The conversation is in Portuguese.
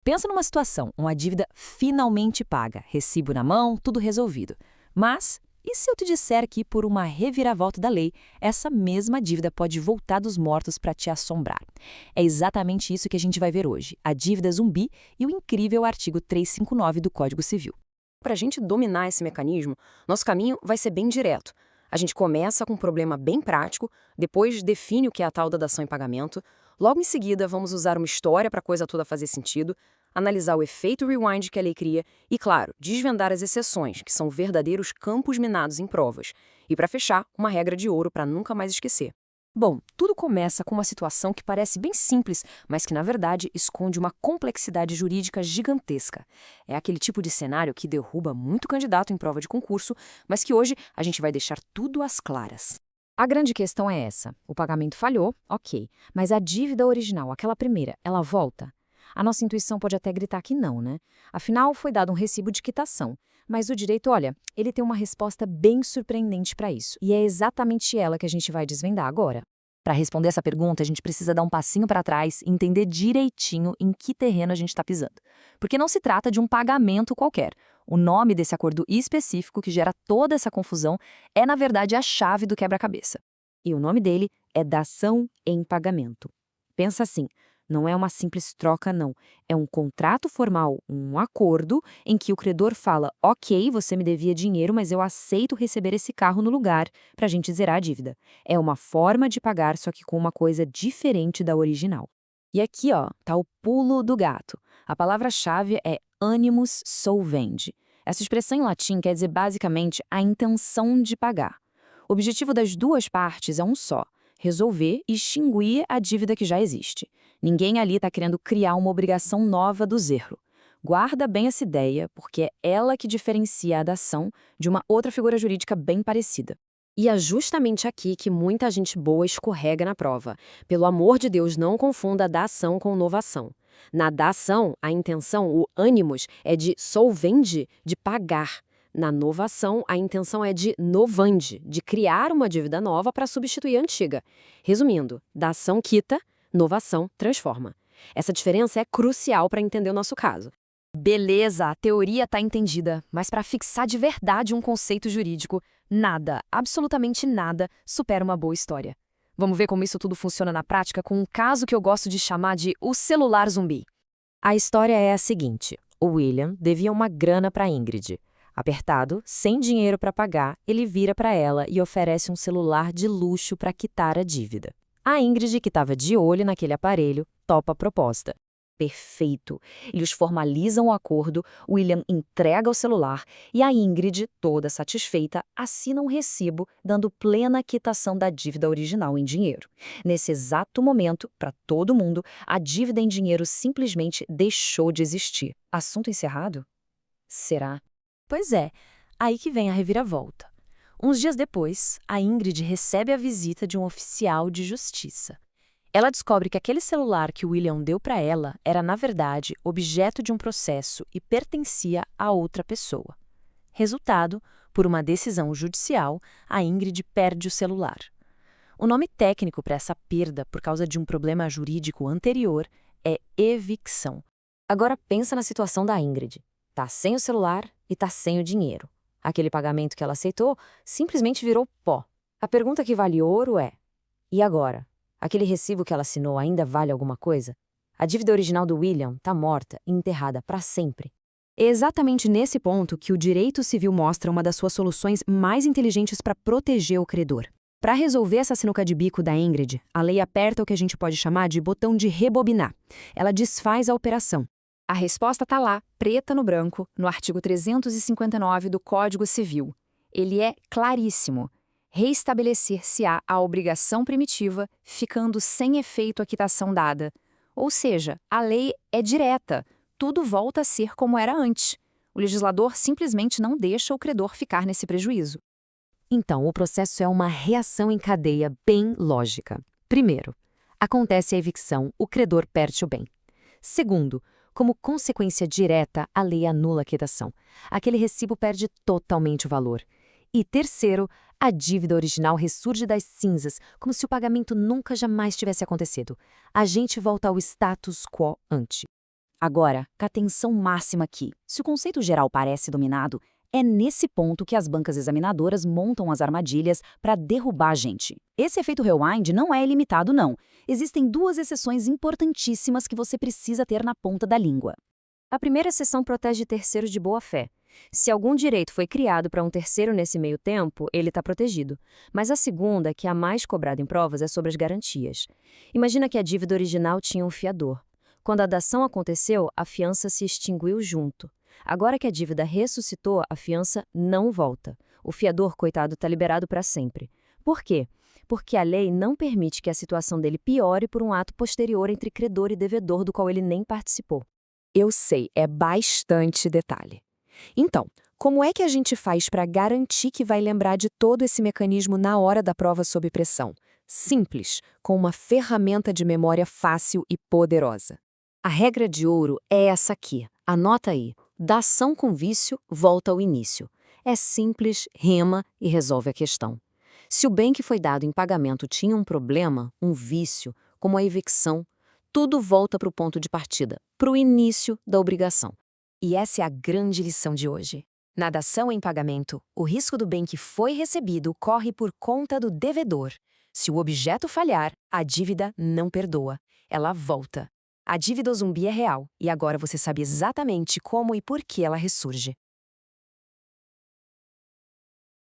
Pensa numa situação, uma dívida finalmente paga, recibo na mão, tudo resolvido. Mas, e se eu te disser que, por uma reviravolta da lei, essa mesma dívida pode voltar dos mortos para te assombrar? É exatamente isso que a gente vai ver hoje, a dívida zumbi e o incrível artigo 359 do Código Civil. Para a gente dominar esse mecanismo, nosso caminho vai ser bem direto. A gente começa com um problema bem prático, depois define o que é a tal da dação em pagamento, logo em seguida vamos usar uma história para a coisa toda fazer sentido, analisar o efeito rewind que a lei cria e, claro, desvendar as exceções, que são verdadeiros campos minados em provas. E para fechar, uma regra de ouro para nunca mais esquecer. Bom, tudo começa com uma situação que parece bem simples, mas que, na verdade, esconde uma complexidade jurídica gigantesca. É aquele tipo de cenário que derruba muito candidato em prova de concurso, mas que hoje a gente vai deixar tudo às claras. A grande questão é essa. O pagamento falhou, ok, mas a dívida original, aquela primeira, ela volta? A nossa intuição pode até gritar que não, né? Afinal, foi dado um recibo de quitação. Mas o direito, olha, ele tem uma resposta bem surpreendente para isso. E é exatamente ela que a gente vai desvendar agora. Para responder essa pergunta, a gente precisa dar um passinho para trás e entender direitinho em que terreno a gente está pisando. Porque não se trata de um pagamento qualquer. O nome desse acordo específico que gera toda essa confusão é, na verdade, a chave do quebra-cabeça. E o nome dele é dação em pagamento. Pensa assim. Não é uma simples troca, não. É um contrato formal, um acordo, em que o credor fala: ok, você me devia dinheiro, mas eu aceito receber esse carro no lugar, para a gente zerar a dívida. É uma forma de pagar, só que com uma coisa diferente da original. E aqui, ó, tá o pulo do gato. A palavra-chave é animus solvendi. Essa expressão em latim quer dizer basicamente a intenção de pagar. O objetivo das duas partes é um só: resolver e extinguir a dívida que já existe. Ninguém ali está querendo criar uma obrigação nova do zero. Guarda bem essa ideia, porque é ela que diferencia a dação de uma outra figura jurídica bem parecida. E é justamente aqui que muita gente boa escorrega na prova. Pelo amor de Deus, não confunda dação com novação. Na dação, a intenção, o ânimos, é de solvendi, de pagar. Na novação, a intenção é de novandi, de criar uma dívida nova para substituir a antiga. Resumindo, dação quita, novação transforma. Essa diferença é crucial para entender o nosso caso. Beleza, a teoria está entendida, mas para fixar de verdade um conceito jurídico, nada, absolutamente nada, supera uma boa história. Vamos ver como isso tudo funciona na prática com um caso que eu gosto de chamar de o celular zumbi. A história é a seguinte: o William devia uma grana para Ingrid. Apertado, sem dinheiro para pagar, ele vira para ela e oferece um celular de luxo para quitar a dívida. A Ingrid, que estava de olho naquele aparelho, topa a proposta. Perfeito. Eles formalizam o acordo, William entrega o celular e a Ingrid, toda satisfeita, assina um recibo dando plena quitação da dívida original em dinheiro. Nesse exato momento, para todo mundo, a dívida em dinheiro simplesmente deixou de existir. Assunto encerrado? Será? Pois é, aí que vem a reviravolta. Uns dias depois, a Ingrid recebe a visita de um oficial de justiça. Ela descobre que aquele celular que o William deu para ela era, na verdade, objeto de um processo e pertencia a outra pessoa. Resultado, por uma decisão judicial, a Ingrid perde o celular. O nome técnico para essa perda por causa de um problema jurídico anterior é evicção. Agora pensa na situação da Ingrid. Tá sem o celular e tá sem o dinheiro. Aquele pagamento que ela aceitou simplesmente virou pó. A pergunta que vale ouro é: e agora? Aquele recibo que ela assinou ainda vale alguma coisa? A dívida original do William tá morta e enterrada para sempre. É exatamente nesse ponto que o direito civil mostra uma das suas soluções mais inteligentes para proteger o credor. Para resolver essa sinuca de bico da Ingrid, a lei aperta o que a gente pode chamar de botão de rebobinar. Ela desfaz a operação. A resposta está lá, preta no branco, no artigo 359 do Código Civil. Ele é claríssimo. Reestabelecer-se-á a obrigação primitiva, ficando sem efeito a quitação dada. Ou seja, a lei é direta. Tudo volta a ser como era antes. O legislador simplesmente não deixa o credor ficar nesse prejuízo. Então, o processo é uma reação em cadeia bem lógica. Primeiro, acontece a evicção, o credor perde o bem. Segundo, como consequência direta, a lei anula a quitação. Aquele recibo perde totalmente o valor. E terceiro, a dívida original ressurge das cinzas, como se o pagamento nunca jamais tivesse acontecido. A gente volta ao status quo ante. Agora, com atenção máxima aqui. Se o conceito geral parece dominado, é nesse ponto que as bancas examinadoras montam as armadilhas para derrubar a gente. Esse efeito rewind não é ilimitado, não. Existem duas exceções importantíssimas que você precisa ter na ponta da língua. A primeira exceção protege terceiros de boa-fé. Se algum direito foi criado para um terceiro nesse meio tempo, ele está protegido. Mas a segunda, que é a mais cobrada em provas, é sobre as garantias. Imagina que a dívida original tinha um fiador. Quando a dação aconteceu, a fiança se extinguiu junto. Agora que a dívida ressuscitou, a fiança não volta. O fiador, coitado, está liberado para sempre. Por quê? Porque a lei não permite que a situação dele piore por um ato posterior entre credor e devedor do qual ele nem participou. Eu sei, é bastante detalhe. Então, como é que a gente faz para garantir que vai lembrar de todo esse mecanismo na hora da prova sob pressão? Simples, com uma ferramenta de memória fácil e poderosa. A regra de ouro é essa aqui. Anota aí. Dação com vício volta ao início. É simples, rima e resolve a questão. Se o bem que foi dado em pagamento tinha um problema, um vício, como a evicção, tudo volta para o ponto de partida, para o início da obrigação. E essa é a grande lição de hoje. Na dação em pagamento, o risco do bem que foi recebido corre por conta do devedor. Se o objeto falhar, a dívida não perdoa, ela volta. A dívida zumbi é real, e agora você sabe exatamente como e por que ela ressurge.